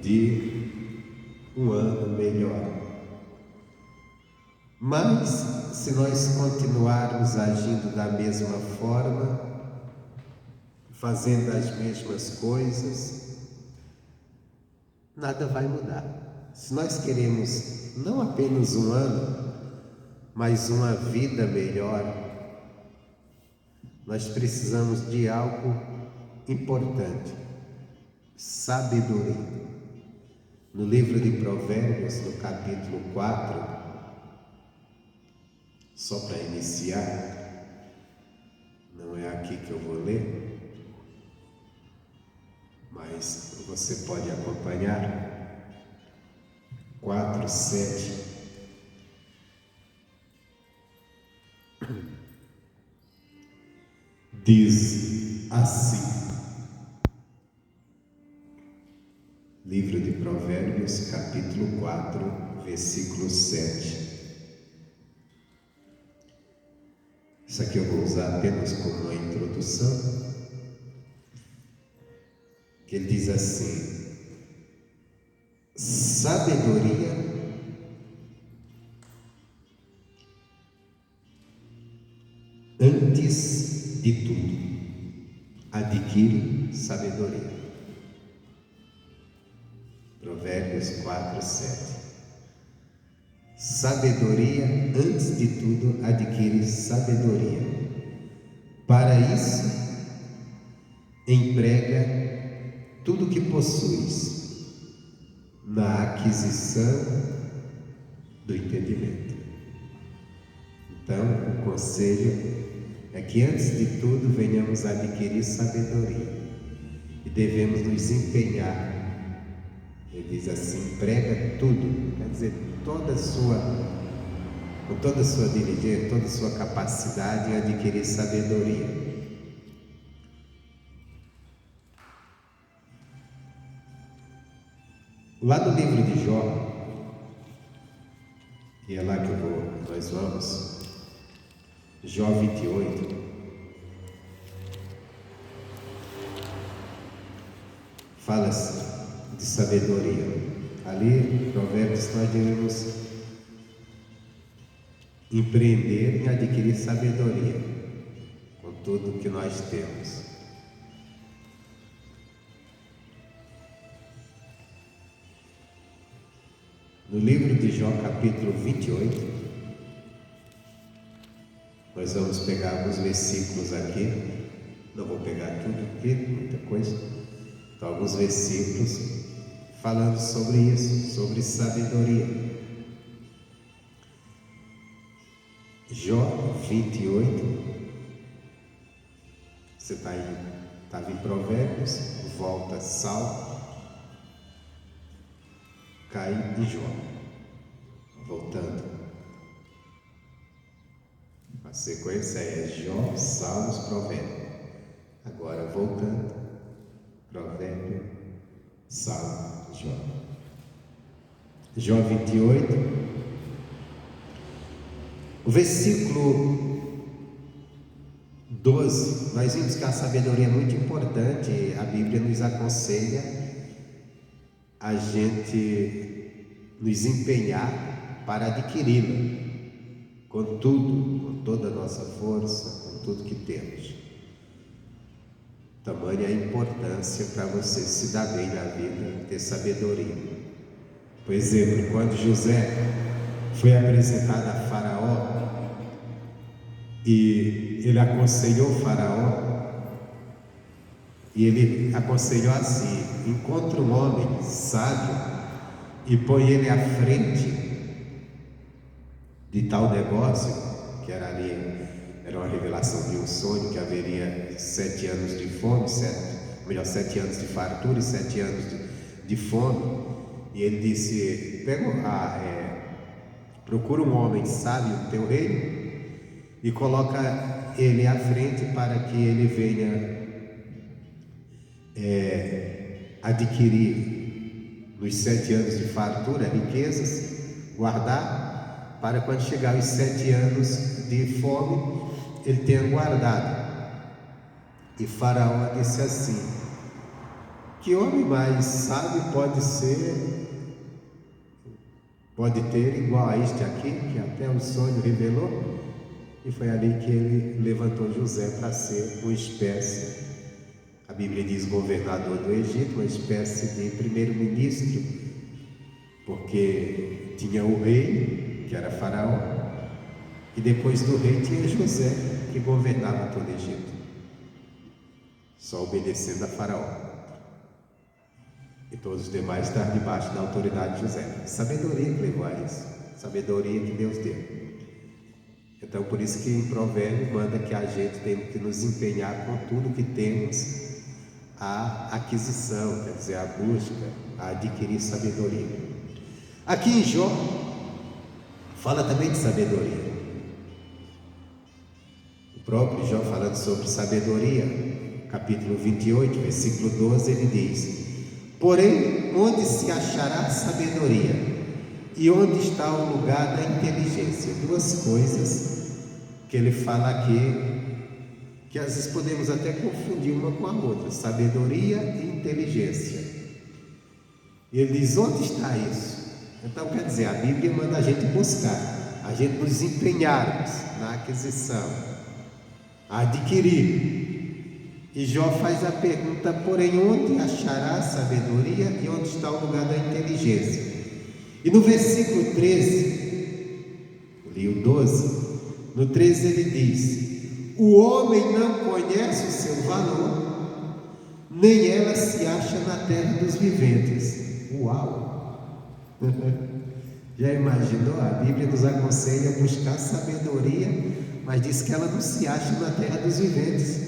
de um ano melhor. Mas, se nós continuarmos agindo da mesma forma, fazendo as mesmas coisas, nada vai mudar. Se nós queremos não apenas um ano, mas uma vida melhor, nós precisamos de algo importante: sabedoria. No livro de Provérbios, no capítulo 4, só para iniciar, não é aqui que eu vou ler, mas você pode acompanhar. 4, 7. Diz assim, livro de Provérbios, capítulo 4, versículo 7. Isso aqui eu vou usar apenas como uma introdução, que ele diz assim: sabedoria antes de tudo, adquire sabedoria. Provérbios 4, 7. Sabedoria, antes de tudo, adquire sabedoria. Para isso, emprega tudo que possuis na aquisição do entendimento. Então, o conselho é que antes de tudo venhamos a adquirir sabedoria e devemos nos empenhar. Ele diz assim: emprega tudo, quer dizer, com toda a sua diligência, toda a sua capacidade em adquirir sabedoria. Lá no livro de Jó, e é lá que nós vamos, Jó 28, fala-se de sabedoria. Ali, Provérbios, nós devemos empreender em adquirir sabedoria com tudo que nós temos. No livro de Jó, capítulo 28, nós vamos pegar alguns versículos aqui. Não vou pegar tudo aqui, muita coisa. Então, alguns versículos falando sobre isso, sobre sabedoria. Jó 28. Você estava em Provérbios, volta Salmo, cai em Jó. Voltando. A sequência é Jó, Salmos, Provérbios. Agora voltando, Provérbio, Salmo, Jó. Jó 28. O versículo 12, nós vimos que a sabedoria é muito importante. A Bíblia nos aconselha a gente nos empenhar para adquiri-la, com tudo, com toda a nossa força, com tudo que temos. Tamanha a importância para você se dar bem na vida, ter sabedoria. Por exemplo, quando José foi apresentado a Faraó e ele aconselhou Faraó, e ele aconselhou assim: encontre um homem sábio e põe ele à frente de tal negócio, que era uma revelação de um sonho, que haveria 7 anos de fome, 7 anos de fartura e 7 anos de fome. E ele disse: procura um homem sábio do teu reino e coloca ele à frente para que ele venha adquirir nos 7 anos de fartura riquezas, guardar, para quando chegar os 7 anos de fome, ele tenha guardado. E Faraó disse assim: Que homem mais sábio pode ter igual a este aqui, que até o sonho revelou? E foi ali que ele levantou José para ser uma espécie, a Bíblia diz governador do Egito, uma espécie de primeiro-ministro, porque tinha o rei, que era Faraó, e depois do rei tinha José, que governava todo o Egito, só obedecendo a Faraó. E todos os demais estavam debaixo da autoridade de José. Sabedoria que levou a isso, sabedoria que Deus deu. Então, por isso que em Provérbio manda que a gente tem que nos empenhar com tudo que temos, a aquisição, quer dizer, a busca, a adquirir sabedoria. Aqui em Jó, fala também de sabedoria. O próprio Jó, falando sobre sabedoria, capítulo 28, versículo 12, ele diz: porém, onde se achará sabedoria? E onde está o lugar da inteligência? Duas coisas que ele fala aqui, que às vezes podemos até confundir uma com a outra: sabedoria e inteligência. E ele diz: onde está isso? Então quer dizer, a Bíblia manda a gente buscar, a gente nos empenharmos na aquisição, a adquirir. E Jó faz a pergunta: porém, onde achará sabedoria e onde está o lugar da inteligência? E no versículo 13, li o 12, no 13 ele diz: o homem não conhece o seu valor, nem ela se acha na terra dos viventes. Uau! Já imaginou? A Bíblia nos aconselha a buscar sabedoria, mas diz que ela não se acha na terra dos viventes.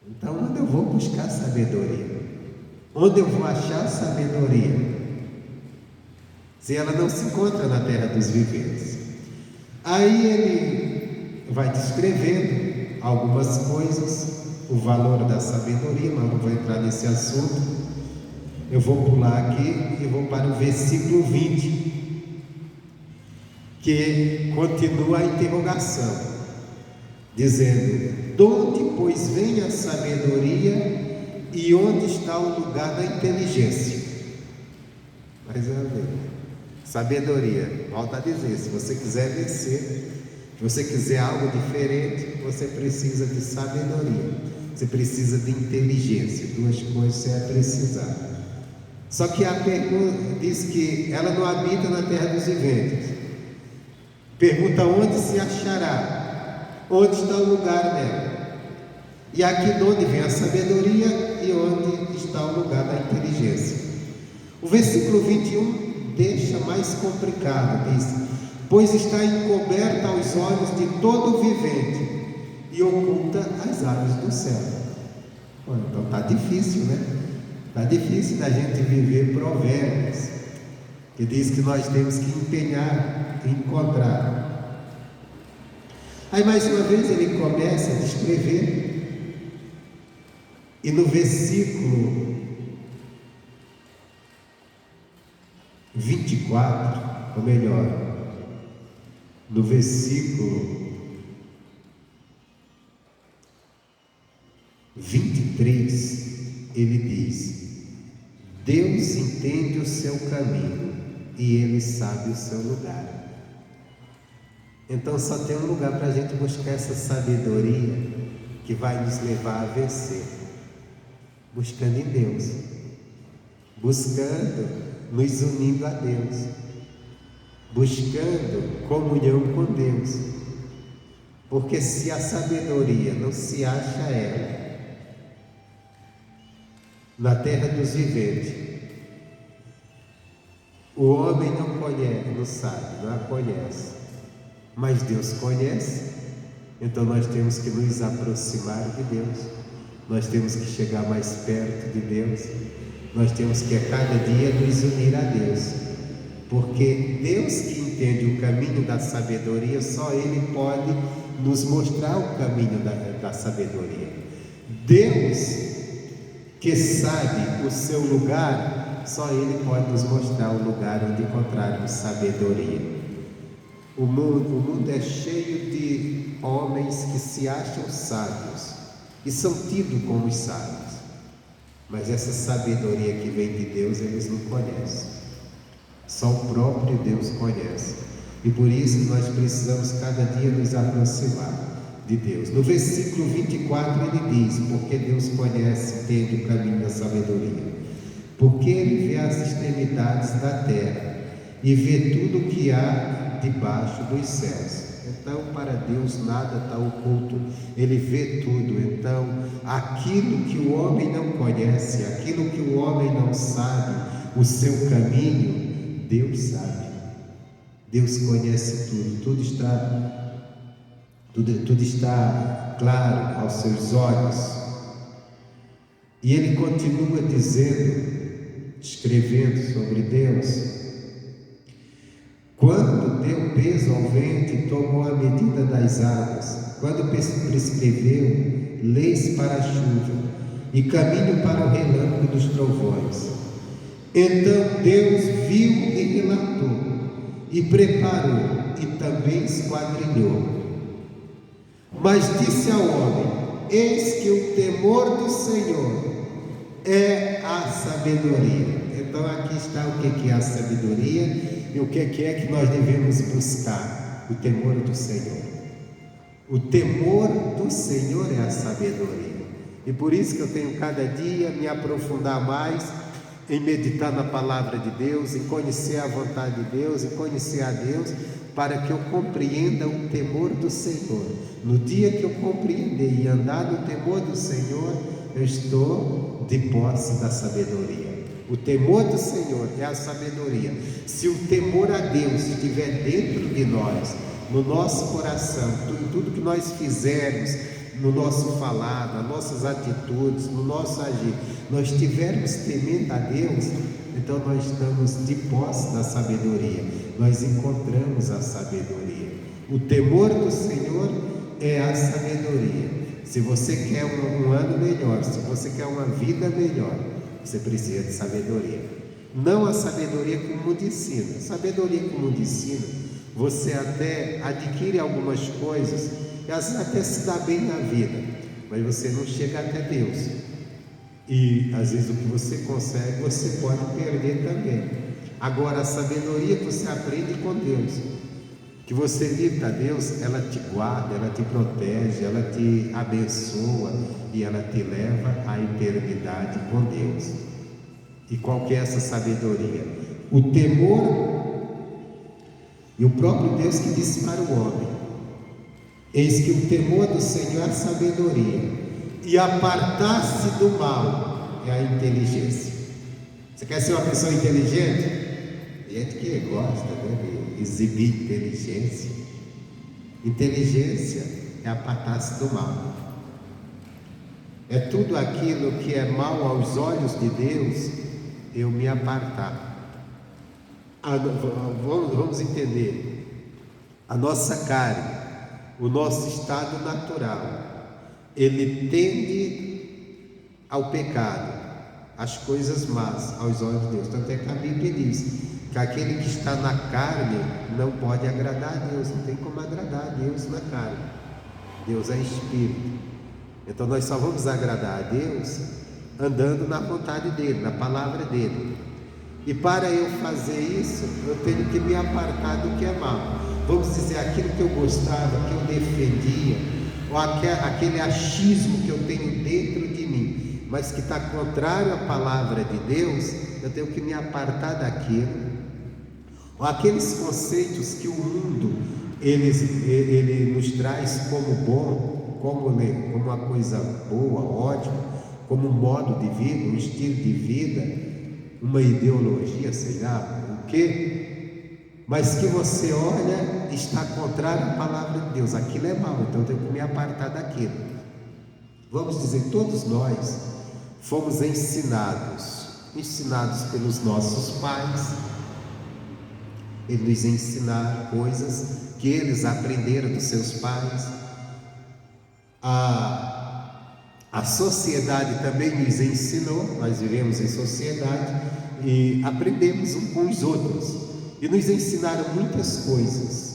Então, onde eu vou buscar sabedoria? Onde eu vou achar sabedoria? Se ela não se encontra na terra dos viventes. Aí ele vai descrevendo algumas coisas, o valor da sabedoria, mas não vou entrar nesse assunto. Eu vou pular aqui e vou para o versículo 20, que continua a interrogação, dizendo: de onde, pois, vem a sabedoria e onde está o lugar da inteligência? Mais uma vez, sabedoria, volta a dizer, se você quiser vencer, se você quiser algo diferente, você precisa de sabedoria, você precisa de inteligência, duas coisas você vai precisar. Só que a pergunta diz que ela não habita na terra dos viventes. Pergunta: onde se achará? Onde está o lugar dela? E aqui de onde vem a sabedoria e onde está o lugar da inteligência? O versículo 21 deixa mais complicado, diz: pois está encoberta aos olhos de todo vivente e oculta as aves do céu. Bom, então está difícil, né? Está difícil da gente viver Provérbios, que diz que nós temos que empenhar e encontrar. Aí mais uma vez ele começa a descrever, e no versículo 24, ou melhor, no versículo 23, ele diz: Deus entende o seu caminho e Ele sabe o seu lugar. Então só tem um lugar para a gente buscar essa sabedoria que vai nos levar a vencer, buscando em Deus, buscando nos unindo a Deus, buscando comunhão com Deus. Porque se a sabedoria não se acha ela na terra dos viventes, o homem não conhece, não sabe, não a conhece, mas Deus conhece. Então nós temos que nos aproximar de Deus, nós temos que chegar mais perto de Deus, nós temos que a cada dia nos unir a Deus, porque Deus que entende o caminho da sabedoria, só Ele pode nos mostrar o caminho da sabedoria. Deus que sabe o seu lugar, só Ele pode nos mostrar o lugar onde encontrarmos sabedoria. O mundo é cheio de homens que se acham sábios e são tidos como sábios. Mas essa sabedoria que vem de Deus, eles não conhecem. Só o próprio Deus conhece. E por isso nós precisamos cada dia nos aproximar de Deus. No versículo 24 ele diz: porque Deus conhece, entende o caminho da sabedoria. Porque Ele vê as extremidades da terra e vê tudo o que há debaixo dos céus. Então, para Deus nada está oculto, Ele vê tudo. Então, aquilo que o homem não conhece, aquilo que o homem não sabe, o seu caminho, Deus sabe. Deus conhece tudo, tudo está claro aos seus olhos. E ele continua dizendo, escrevendo sobre Deus: quando deu peso ao vento e tomou a medida das águas, quando prescreveu leis para a chuva e caminho para o relâmpago dos trovões. Então Deus viu e relatou, e preparou, e também esquadrinhou. Mas disse ao homem: eis que o temor do Senhor é a sabedoria. Então aqui está o que é a sabedoria e o que é que nós devemos buscar. O temor do Senhor. O temor do Senhor é a sabedoria. E por isso que eu tenho cada dia me aprofundar mais em meditar na palavra de Deus, em conhecer a vontade de Deus, em conhecer a Deus, para que eu compreenda o temor do Senhor. No dia que eu compreender e andar no temor do Senhor, eu estou de posse da sabedoria. O temor do Senhor é a sabedoria. Se o temor a Deus estiver dentro de nós, no nosso coração, tudo que nós fizermos, no nosso falar, nas nossas atitudes, no nosso agir, nós estivermos temendo a Deus, então nós estamos de posse da sabedoria, nós encontramos a sabedoria. O temor do Senhor é a sabedoria. Se você quer um ano melhor, se você quer uma vida melhor, você precisa de sabedoria. Não a sabedoria que o mundo ensina. Sabedoria que o mundo ensina, você até adquire algumas coisas e até se dá bem na vida, mas você não chega até Deus. E às vezes o que você consegue, você pode perder também. Agora a sabedoria que você aprende com Deus, que você vive a Deus, ela te guarda, ela te protege, ela te abençoa e ela te leva à eternidade com Deus. E qual que é essa sabedoria? O temor, e o próprio Deus que disse para o homem: eis que o temor do Senhor é a sabedoria, e apartar-se do mal é a inteligência. Você quer ser uma pessoa inteligente? Gente que gosta, de exibir inteligência. Inteligência é apartar-se do mal. É tudo aquilo que é mal aos olhos de Deus, eu me apartar. Vamos entender. A nossa carne, o nosso estado natural, ele tende ao pecado, às coisas más aos olhos de Deus. Tanto é que a Bíblia diz que aquele que está na carne não pode agradar a Deus, não tem como agradar a Deus na carne. Deus é Espírito. Então nós só vamos agradar a Deus andando na vontade dEle, na palavra dEle. E para eu fazer isso, eu tenho que me apartar do que é mal. Vamos dizer, aquilo que eu gostava, que eu defendia, ou aquele achismo que eu tenho dentro de mim, mas que está contrário à palavra de Deus, eu tenho que me apartar daquilo. Ou aqueles conceitos que o mundo ele nos traz como bom, como uma coisa boa, ótima, como um modo de vida, um estilo de vida, uma ideologia, sei lá, o quê? Mas que você olha, está contrário à palavra de Deus, aquilo é mal, então eu tenho que me apartar daquilo. Vamos dizer, todos nós fomos ensinados pelos nossos pais. Eles nos ensinaram coisas que eles aprenderam dos seus pais. A sociedade também nos ensinou, nós vivemos em sociedade e aprendemos uns com os outros e nos ensinaram muitas coisas.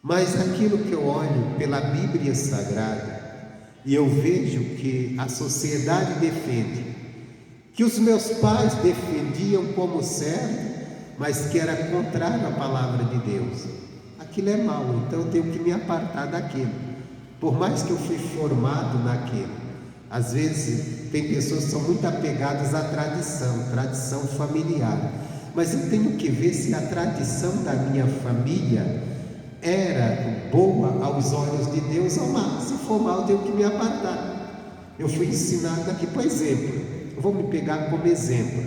Mas aquilo que eu olho pela Bíblia Sagrada E eu vejo que a sociedade defende, que os meus pais defendiam como certo, mas que era contrário à palavra de Deus. Aquilo é mal, então eu tenho que me apartar daquilo. Por mais que eu fui formado naquilo. Às vezes tem pessoas que são muito apegadas à tradição familiar. Mas eu tenho que ver se a tradição da minha família era boa aos olhos de Deus ou mal. Se for mal, eu tenho que me apartar. Eu fui ensinado aqui, por exemplo, eu vou me pegar como exemplo.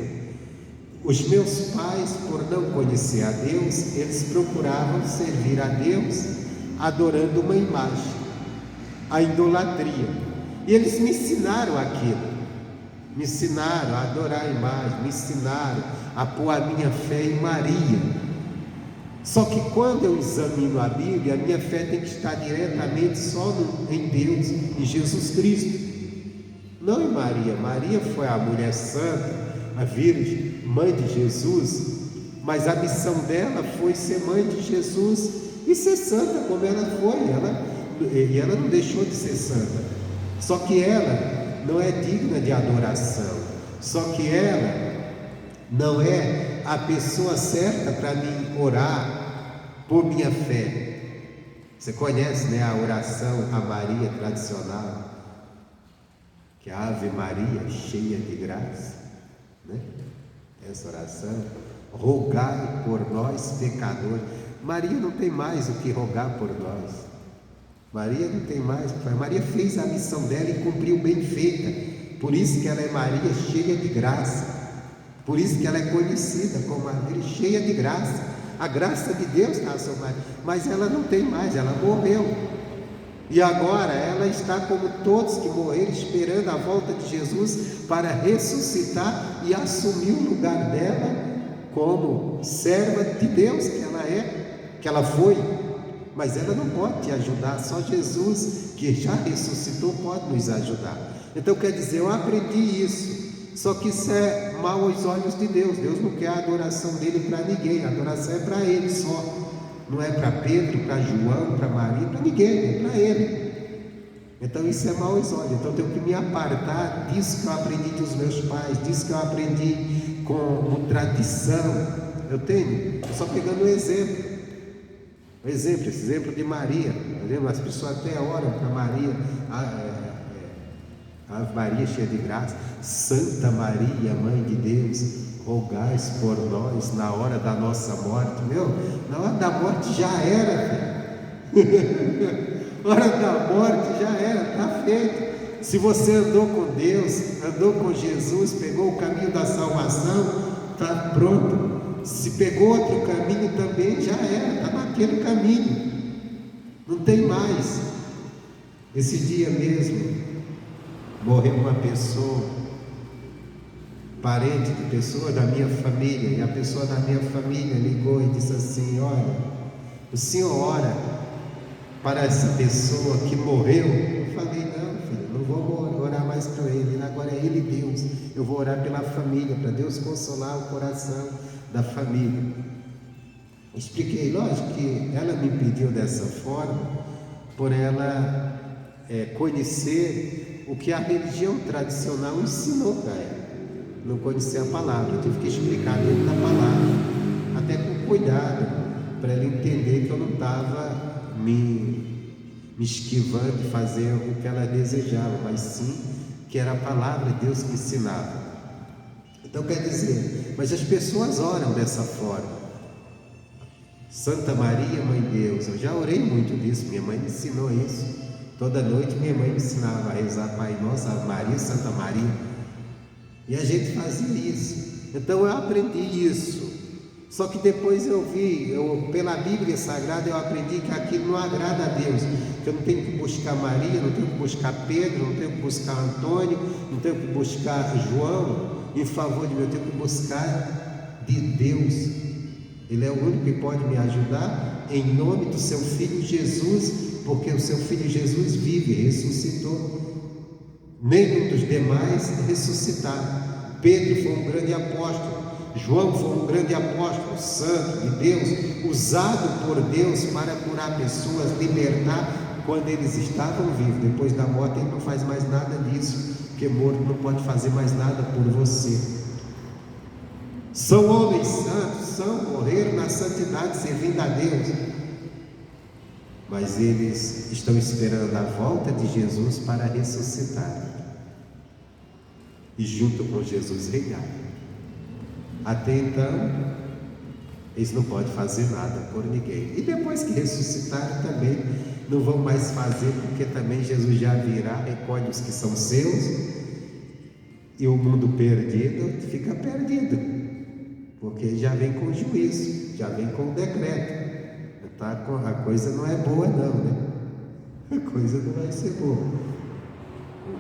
Os meus pais, por não conhecer a Deus, eles procuravam servir a Deus adorando uma imagem, a idolatria. E eles me ensinaram aquilo, me ensinaram a adorar a imagem, me ensinaram a pôr a minha fé em Maria. Só que quando eu examino a Bíblia, a minha fé tem que estar diretamente só em Deus, em Jesus Cristo, não em Maria. Maria foi a mulher santa, a Virgem, mãe de Jesus, mas a missão dela foi ser mãe de Jesus e ser santa como ela foi. Ela não deixou de ser santa, só que ela não é digna de adoração, só que ela não é a pessoa certa para mim orar por minha fé. Você conhece, né, a oração a Maria tradicional, que é a Ave Maria, cheia de graça, né? Essa oração, rogai por nós pecadores. Maria não tem mais o que rogar por nós. Maria não tem mais. Maria fez a missão dela e cumpriu bem feita. Por isso que ela é Maria cheia de graça. Por isso que ela é conhecida como Maria cheia de graça. A graça de Deus está sobre Maria. Mas ela não tem mais, ela morreu. E agora ela está como todos que morreram, esperando a volta de Jesus para ressuscitar e assumir o lugar dela como serva de Deus que ela é, que ela foi. Mas ela não pode te ajudar, só Jesus, que já ressuscitou, pode nos ajudar. Então quer dizer, eu aprendi isso, só que isso é mal aos olhos de Deus. Deus não quer a adoração dele para ninguém, a adoração é para ele só. Não é para Pedro, para João, para Maria, para ninguém, é para ele. Então isso é mal aos olhos. Então eu tenho que me apartar disso que eu aprendi dos meus pais, disso que eu aprendi como tradição. Eu só pegando um exemplo. Esse exemplo de Maria. As pessoas até oram para Maria, Ave Maria cheia de graça, Santa Maria, Mãe de Deus, rogais por nós na hora da nossa morte. Na hora da morte já era, hora da morte já era, está feito. Se você andou com Deus, andou com Jesus, pegou o caminho da salvação, está pronto. Se pegou outro caminho também, já era, está naquele caminho, não tem mais. Esse dia mesmo morreu uma pessoa, parente de pessoa da minha família, e a pessoa da minha família ligou e disse assim: olha, o senhor ora para essa pessoa que morreu? Eu falei: não, filho, não vou orar mais para ele, agora é ele Deus, eu vou orar pela família, para Deus consolar o coração da família. Expliquei, lógico que ela me pediu dessa forma, por ela conhecer o que a religião tradicional ensinou para ela. Não conhecia a palavra, eu tive que explicar dentro da palavra, até com cuidado, para ela entender que eu não estava me esquivando de fazer o que ela desejava, mas sim que era a palavra de Deus que ensinava. Então quer dizer, mas as pessoas oram dessa forma. Santa Maria, Mãe de Deus, eu já orei muito disso, minha mãe me ensinou isso. Toda noite minha mãe me ensinava a rezar Pai Nosso, Ave Maria, Santa Maria. E a gente fazia isso. Então eu aprendi isso. Só que depois pela Bíblia Sagrada eu aprendi que aquilo não agrada a Deus. Que eu não tenho que buscar Maria, não tenho que buscar Pedro, não tenho que buscar Antônio, não tenho que buscar João em favor de mim, eu tenho que buscar de Deus. Ele é o único que pode me ajudar, em nome do seu Filho Jesus, porque o seu Filho Jesus vive, ressuscitou. Nenhum dos demais ressuscitaram. Pedro foi um grande apóstolo, João foi um grande apóstolo, santo de Deus, usado por Deus para curar pessoas, libertar quando eles estavam vivos. Depois da morte ele não faz mais nada disso, porque morto não pode fazer mais nada por você. São homens santos, morreram na santidade servindo a Deus, mas eles estão esperando a volta de Jesus para ressuscitar e junto com Jesus reinar. Até então eles não podem fazer nada por ninguém, e depois que ressuscitarem também não vão mais fazer, porque também Jesus já virá, recolhe os que são seus, e o mundo perdido fica perdido, porque já vem com juízo, já vem com o decreto. A coisa não é boa não, né? A coisa não vai ser boa.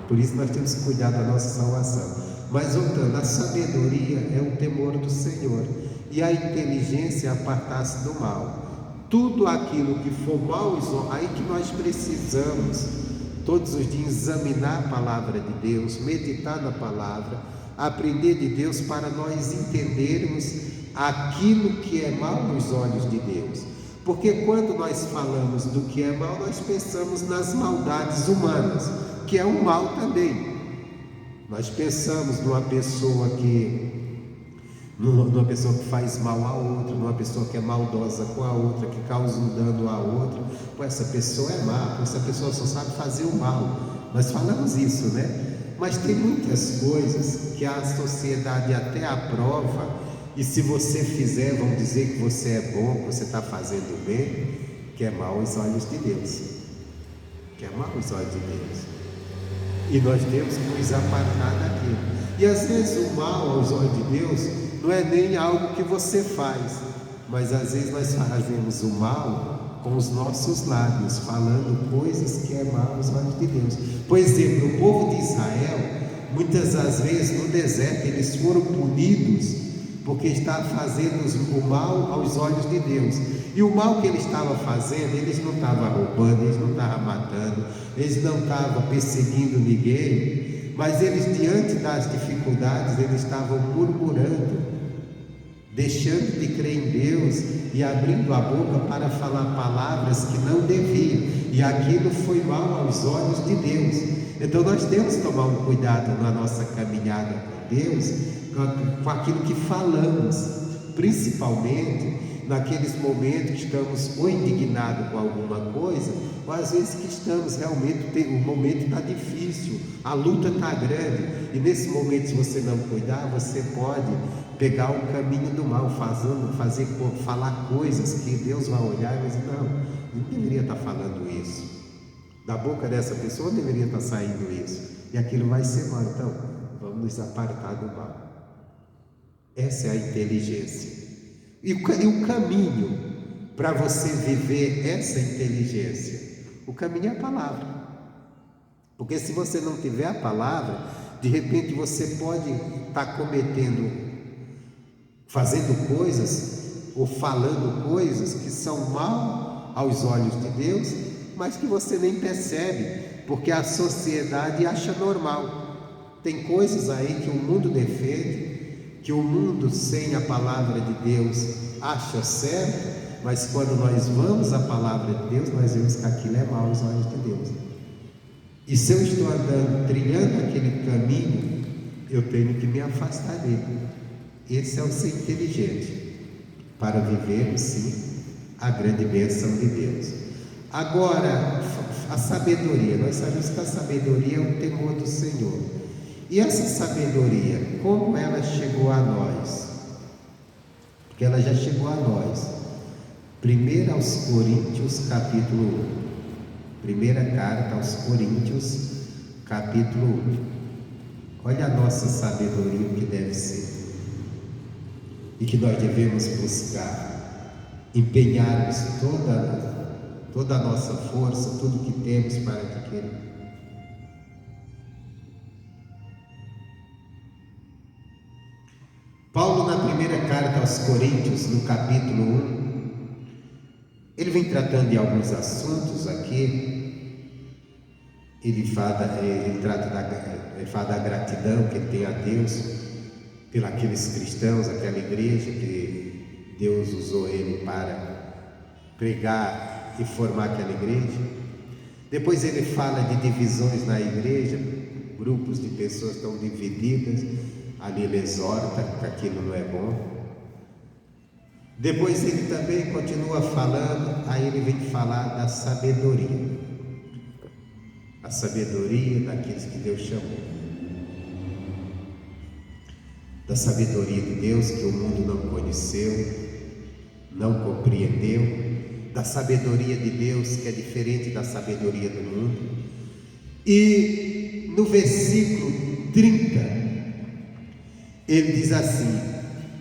Por isso nós temos que cuidar da nossa salvação. Mas voltando, a sabedoria é o temor do Senhor, e a inteligência é apartar-se do mal. Tudo aquilo que for mal, aí que nós precisamos todos os dias examinar a palavra de Deus, meditar na palavra, aprender de Deus, para nós entendermos aquilo que é mal nos olhos de Deus. Porque quando nós falamos do que é mal, nós pensamos nas maldades humanas, que é um mal também. Nós pensamos numa pessoa que faz mal a outra, numa pessoa que é maldosa com a outra, que causa um dano a outra. Pô, essa pessoa é má, essa pessoa só sabe fazer o mal. Nós falamos isso, né? Mas tem muitas coisas que a sociedade até aprova, e se você fizer, vão dizer que você é bom, que você está fazendo bem, que é mal aos olhos de Deus, que é mal aos olhos de Deus, e nós temos que nos apartar daquilo. E às vezes o mal aos olhos de Deus não é nem algo que você faz, mas às vezes nós fazemos o mal com os nossos lábios, falando coisas que é mal aos olhos de Deus. Por exemplo, o povo de Israel, muitas das vezes no deserto, eles foram punidos porque estava fazendo o mal aos olhos de Deus. E o mal que ele estava fazendo, eles não estavam roubando, eles não estavam matando, eles não estavam perseguindo ninguém, mas eles, diante das dificuldades, eles estavam murmurando, deixando de crer em Deus e abrindo a boca para falar palavras que não deviam, e aquilo foi mal aos olhos de Deus. Então nós temos que tomar um cuidado na nossa caminhada com Deus, com aquilo que falamos, principalmente naqueles momentos que estamos ou indignados com alguma coisa, ou às vezes que estamos realmente, o momento está difícil, a luta está grande, e nesse momento, se você não cuidar, você pode pegar o caminho do mal, falar coisas que Deus vai olhar e vai dizer: não deveria estar falando isso, da boca dessa pessoa deveria estar saindo isso, e aquilo vai ser mal. Então vamos nos apartar do mal. Essa é a inteligência. E o caminho para você viver essa inteligência, o caminho é a palavra. Porque se você não tiver a palavra, de repente você pode estar fazendo coisas ou falando coisas que são mal aos olhos de Deus, mas que você nem percebe, porque a sociedade acha normal. Tem coisas aí que o mundo defende, que o mundo sem a palavra de Deus acha certo, mas quando nós vamos à palavra de Deus, nós vemos que aquilo é mal aos olhos de Deus. E se eu estou trilhando aquele caminho, eu tenho que me afastar dele. Esse é o ser inteligente, para vivermos sim a grande bênção de Deus. Agora, a sabedoria, nós sabemos que a sabedoria é o temor do Senhor. E essa sabedoria, como ela chegou a nós? Porque ela já chegou a nós. 1 aos Coríntios, capítulo 1. Primeira carta aos Coríntios, capítulo 1. Olha a nossa sabedoria, o que deve ser. E que nós devemos buscar, empenharmos toda a nossa força, tudo que temos para adquirir. Paulo, na primeira carta aos Coríntios, no capítulo 1, ele vem tratando de alguns assuntos aqui. Ele fala da gratidão que ele tem a Deus pelos cristãos, aquela igreja que Deus usou ele para pregar e formar aquela igreja. Depois ele fala de divisões na igreja, grupos de pessoas estão divididas, ali ele exorta que aquilo não é bom. Depois ele também continua falando, aí ele vem falar da sabedoria. A sabedoria daqueles que Deus chamou. Da sabedoria de Deus que o mundo não conheceu, não compreendeu. Da sabedoria de Deus que é diferente da sabedoria do mundo. E no versículo 30, ele diz assim: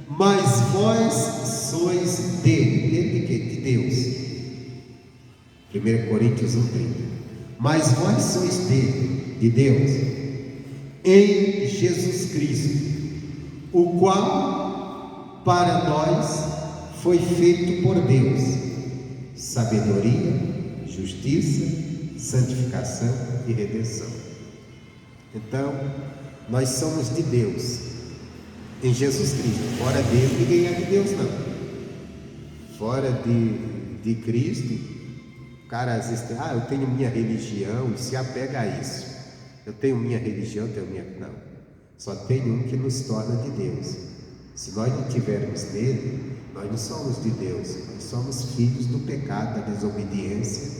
mas vós sois dele. Dele de quê? De Deus. 1 Coríntios 1:30. Mas vós sois dele, de Deus, em Jesus Cristo, o qual para nós foi feito por Deus sabedoria, justiça, santificação e redenção. Então, nós somos de Deus em Jesus Cristo. Fora dele ninguém é de Deus, não. Fora de Cristo, o cara às vezes tem, eu tenho minha religião, e se apega a isso. Eu tenho minha religião, não. Só tem um que nos torna de Deus. Se nós não tivermos nele, nós não somos de Deus. Nós somos filhos do pecado, da desobediência.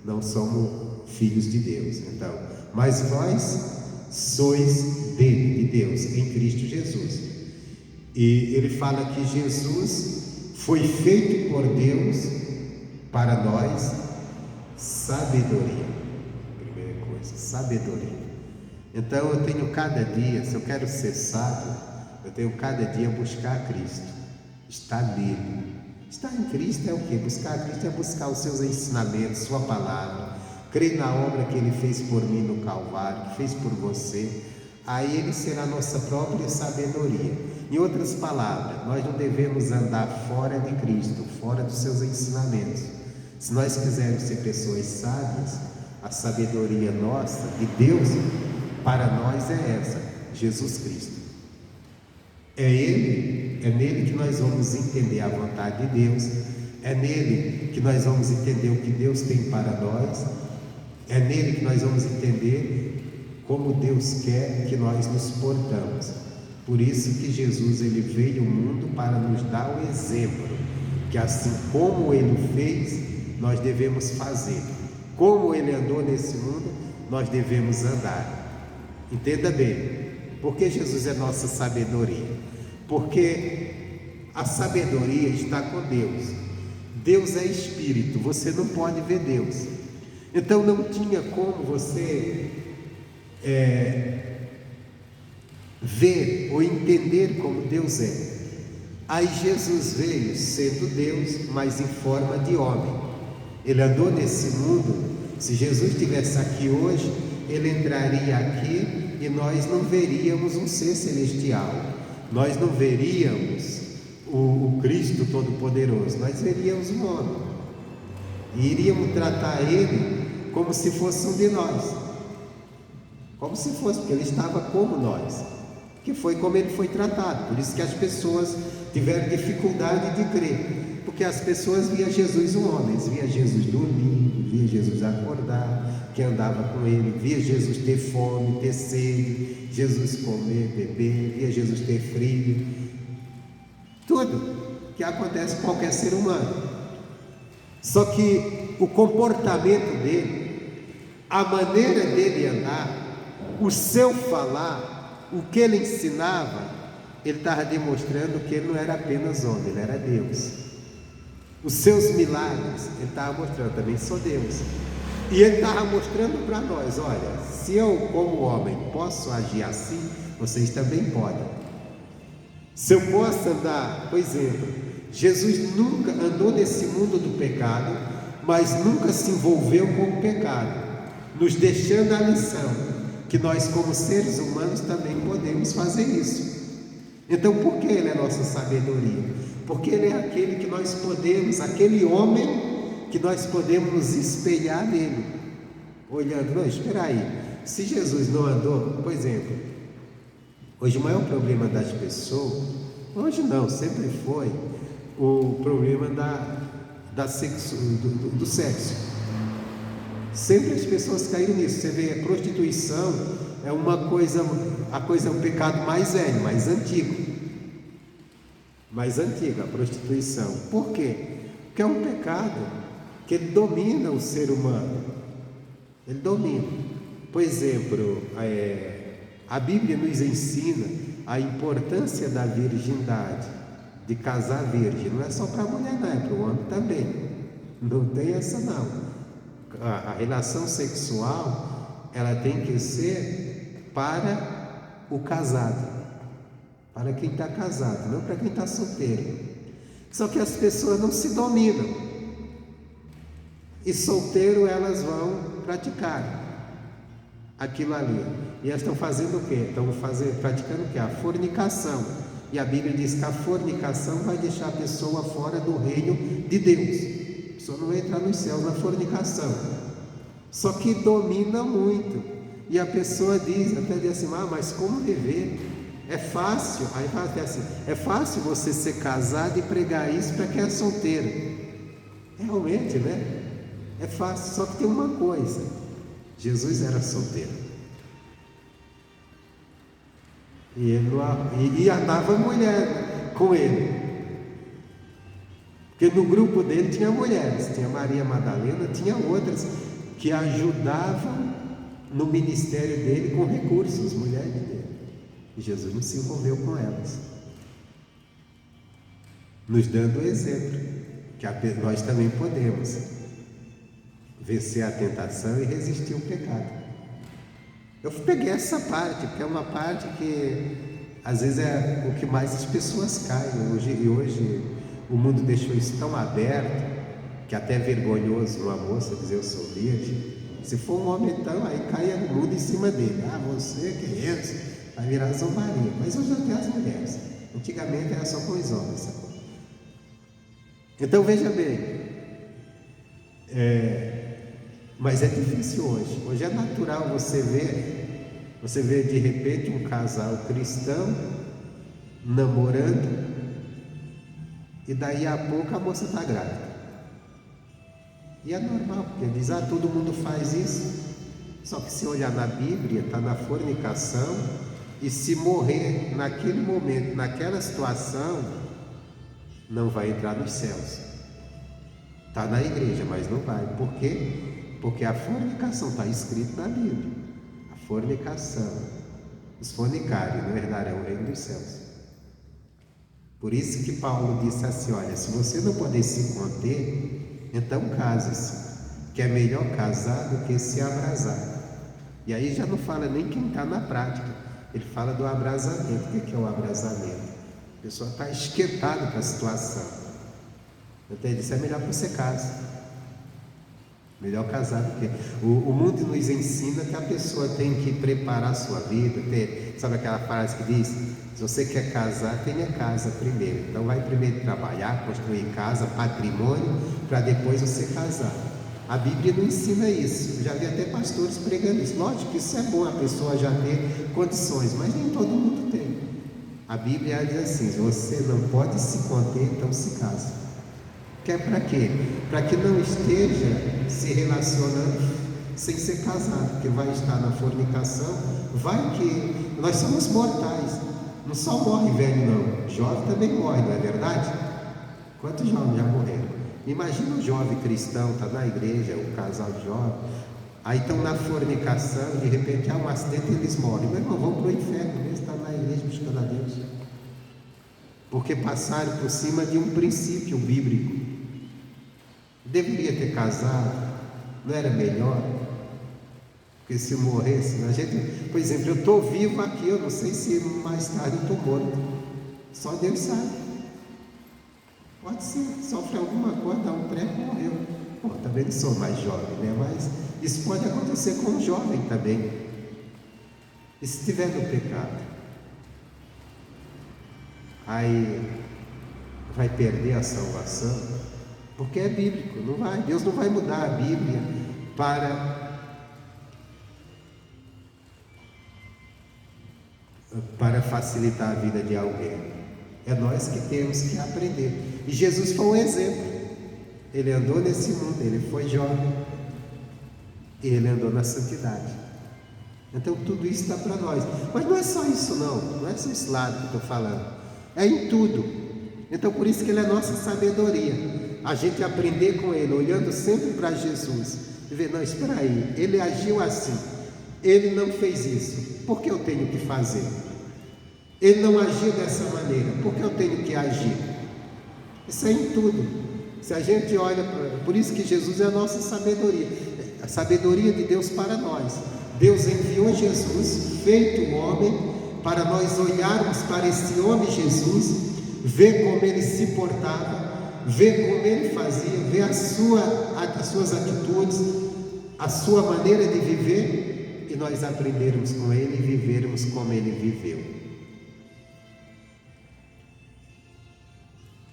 Não somos filhos de Deus. Então, mas vós sois dele, de Deus, em Cristo Jesus. E ele fala que Jesus foi feito por Deus para nós sabedoria. Primeira coisa, sabedoria. Então eu tenho cada dia, se eu quero ser sábio, eu tenho cada dia buscar Cristo, estar nele. Estar em Cristo é o que? Buscar Cristo é buscar os seus ensinamentos, sua palavra, crer na obra que ele fez por mim no Calvário, que fez por você. Aí ele será a nossa própria sabedoria. Em outras palavras, nós não devemos andar fora de Cristo, fora dos seus ensinamentos. Se nós quisermos ser pessoas sábias, a sabedoria nossa, de Deus, para nós é essa, Jesus Cristo. É nele que nós vamos entender a vontade de Deus, é nele que nós vamos entender o que Deus tem para nós, é nele que nós vamos entender como Deus quer que nós nos portamos. Por isso que Jesus ele veio ao mundo para nos dar o exemplo, que assim como ele fez, nós devemos fazer. Como ele andou nesse mundo, nós devemos andar. Entenda bem, porque Jesus é nossa sabedoria? Porque a sabedoria está com Deus. Deus é espírito, você não pode ver Deus. Então não tinha como você ver ou entender como Deus é. Aí Jesus veio sendo Deus, mas em forma de homem. Ele andou nesse mundo. Se Jesus estivesse aqui hoje, ele entraria aqui e nós não veríamos um ser celestial, nós não veríamos o Cristo Todo-Poderoso, nós veríamos um homem e iríamos tratar ele como se fosse um de nós, como se fosse, porque ele estava como nós, que foi como ele foi tratado. Por isso que as pessoas tiveram dificuldade de crer, porque as pessoas viam Jesus um homem, eles viam Jesus dormir, via Jesus acordar, que andava com ele, via Jesus ter fome, ter sede, Jesus comer, beber, via Jesus ter frio, tudo que acontece com qualquer ser humano. Só que o comportamento dele, a maneira dele andar, o seu falar, o que ele ensinava, ele estava demonstrando que ele não era apenas homem, ele era Deus. Os seus milagres, ele estava mostrando, também sou Deus. E ele estava mostrando para nós, olha, se eu como homem posso agir assim, vocês também podem. Se eu posso andar, por exemplo, Jesus nunca andou nesse mundo do pecado, mas nunca se envolveu com o pecado, nos deixando a lição, que nós como seres humanos também podemos fazer isso. Então por que ele é nossa sabedoria? Porque ele é aquele que nós podemos, aquele homem que nós podemos nos espelhar nele, olhando, não, espera aí, se Jesus não andou, por exemplo, hoje o maior problema das pessoas, hoje não, sempre foi o problema do sexo. Sempre as pessoas caíram nisso. Você vê, a prostituição é uma coisa, é um pecado mais velho, mais antigo. Mais antiga, a prostituição. Por quê? Porque é um pecado que ele domina o ser humano. Ele domina. Por exemplo, a Bíblia nos ensina a importância da virgindade, de casar virgem. Não é só para a mulher, não, é para o homem também. Não tem essa não. A relação sexual, ela tem que ser para o casado, para quem está casado, não para quem está solteiro. Só que as pessoas não se dominam, e solteiro elas vão praticar aquilo ali, e elas estão fazendo o quê? Praticando o quê? A fornicação. E a Bíblia diz que a fornicação vai deixar a pessoa fora do reino de Deus. A pessoa não vai entrar nos céus na fornicação. Só que domina muito. E a pessoa diz assim, mas como viver? É fácil. Aí fala assim, é fácil você ser casado e pregar isso para quem é solteiro. Realmente, né? É fácil. Só que tem uma coisa: Jesus era solteiro. E andava mulher com ele. Porque no grupo dele tinha mulheres, tinha Maria Madalena, tinha outras que ajudavam no ministério dele com recursos, mulheres dele. E Jesus não se envolveu com elas, nos dando o exemplo que nós também podemos vencer a tentação e resistir ao pecado. Eu peguei essa parte, porque é uma parte que às vezes é o que mais as pessoas caem hoje. O mundo deixou isso tão aberto que até é vergonhoso uma moça dizer eu sou virgem. Se for um homem então, aí cai o mundo em cima dele. Você que é isso? Vai virar zombaria. Mas hoje até as mulheres. Antigamente era só com os homens, sacou? Então veja bem, mas é difícil hoje. Hoje é natural você ver de repente um casal cristão namorando, e daí a pouco a moça está grávida. E é normal, porque diz, todo mundo faz isso. Só que se olhar na Bíblia, está na fornicação, e se morrer naquele momento, naquela situação, não vai entrar nos céus. Está na igreja, mas não vai. Por quê? Porque a fornicação está escrito na Bíblia. A fornicação, os fornicários não herdarão o reino dos céus. Por isso que Paulo disse assim, olha, se você não poder se conter, então case-se, que é melhor casar do que se abrasar. E aí já não fala nem quem está na prática, ele fala do abrasamento. O que é o abrasamento? A pessoa está esquentada com a situação. Então ele disse, é melhor que você case. Melhor casar do que... O mundo nos ensina que a pessoa tem que preparar a sua vida, sabe aquela frase que diz, se você quer casar, tenha casa primeiro. Então vai primeiro trabalhar, construir casa, patrimônio, para depois você casar. A Bíblia não ensina isso. Eu já vi até pastores pregando isso. Lógico que isso é bom, a pessoa já ter condições, mas nem todo mundo tem. A Bíblia diz assim, se você não pode se conter, então se casa. Que é para quê? Para que não esteja se relacionando sem ser casado, porque vai estar na fornicação. Vai que nós somos mortais, não só morre velho não, jovem também morre, não é verdade? Quantos jovens já morreram? Imagina um jovem cristão, está na igreja, um casal de jovens, aí estão na fornicação, de repente há um acidente e eles morrem. Meu irmão, vão para o inferno, eles estão na igreja buscando a Deus, porque passaram por cima de um princípio bíblico. Deveria ter casado, não era melhor? Porque se morresse, a gente, por exemplo, eu estou vivo aqui, eu não sei se mais tarde eu estou morto, só Deus sabe. Pode ser, sofre alguma coisa, dá um treco e morreu. Também não sou mais jovem, né? Mas isso pode acontecer com um jovem também. E se estiver no pecado, aí vai perder a salvação, porque é bíblico, não vai. Deus não vai mudar a Bíblia para facilitar a vida de alguém. É nós que temos que aprender. E Jesus foi um exemplo. Ele andou nesse mundo, ele foi jovem. e ele andou na santidade. Então tudo isso está para nós. Mas não é só isso não é só esse lado que eu estou falando, é em tudo. Então por isso que ele é nossa sabedoria, a gente aprender com ele, olhando sempre para Jesus, e ver, não, espera aí, ele agiu assim, ele não fez isso, por que eu tenho que fazer? Ele não agiu dessa maneira, por que eu tenho que agir? Isso é em tudo. Se a gente olha, por isso que Jesus é a nossa sabedoria, a sabedoria de Deus para nós. Deus enviou Jesus, feito homem, para nós olharmos para esse homem Jesus, ver como ele se portava, ver como ele fazia, ver as suas atitudes, a sua maneira de viver, e nós aprendermos com ele e vivermos como ele viveu.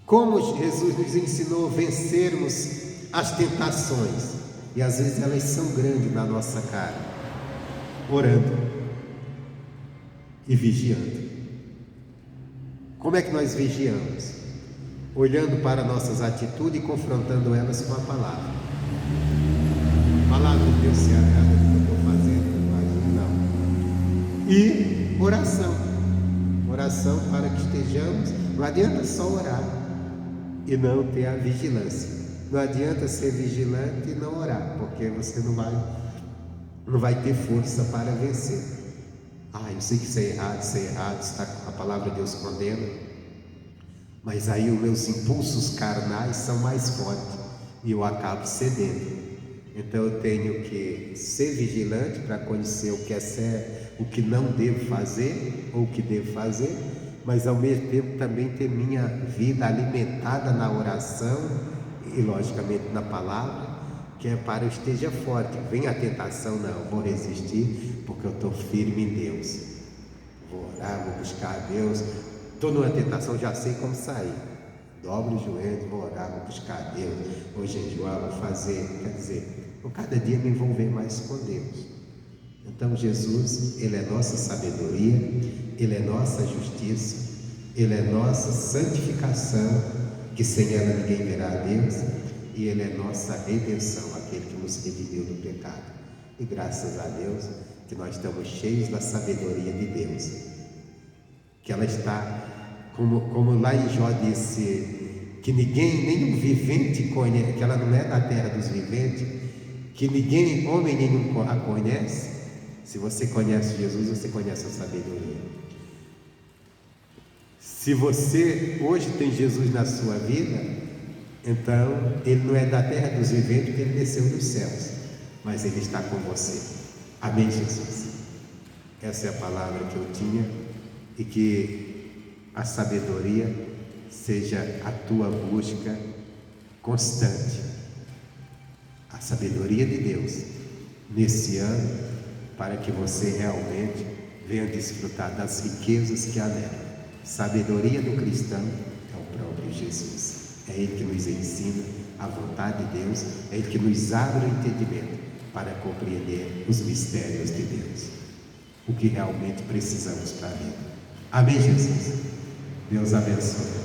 Como Jesus nos ensinou a vencermos as tentações, e às vezes elas são grandes na nossa cara, orando e vigiando. Como é que nós vigiamos? Olhando para nossas atitudes e confrontando elas com a palavra. A palavra de Deus se agrada do que eu estou fazendo, mas não. E oração. Oração para que estejamos. Não adianta só orar e não ter a vigilância. Não adianta ser vigilante e não orar, porque você não vai ter força para vencer. Eu sei que isso é errado, está, a palavra de Deus condena, mas aí os meus impulsos carnais são mais fortes e eu acabo cedendo. Então eu tenho que ser vigilante para conhecer o que é certo, o que não devo fazer ou o que devo fazer, mas ao mesmo tempo também ter minha vida alimentada na oração e logicamente na palavra, que é para eu esteja forte. Vem a tentação, não, vou resistir porque eu estou firme em Deus, vou orar, vou buscar a Deus. Estou numa tentação, já sei como sair, dobro os joelhos, vou orar, vou buscar a Deus, vou jejuar, vou fazer, quer dizer, vou cada dia me envolver mais com Deus. Então Jesus, ele é nossa sabedoria, ele é nossa justiça, ele é nossa santificação, que sem ela ninguém verá a Deus, e ele é nossa redenção, aquele que nos redimiu do pecado. E graças a Deus que nós estamos cheios da sabedoria de Deus, que ela está, como lá em Jó disse, que ninguém, nenhum vivente conhece, que ela não é da terra dos viventes, que ninguém, homem nenhum a conhece. Se você conhece Jesus, você conhece a sabedoria. Se você hoje tem Jesus na sua vida, então ele não é da terra dos viventes, porque ele desceu dos céus, mas ele está com você. Amém, Jesus? Essa é a palavra que eu tinha, e que a sabedoria seja a tua busca constante, a sabedoria de Deus nesse ano, para que você realmente venha desfrutar das riquezas que há nela. Sabedoria do cristão é o próprio Jesus. É Ele que nos ensina a vontade de Deus, é Ele que nos abre o entendimento para compreender os mistérios de Deus, o que realmente precisamos para a vida. Amém, Jesus? Deus abençoe.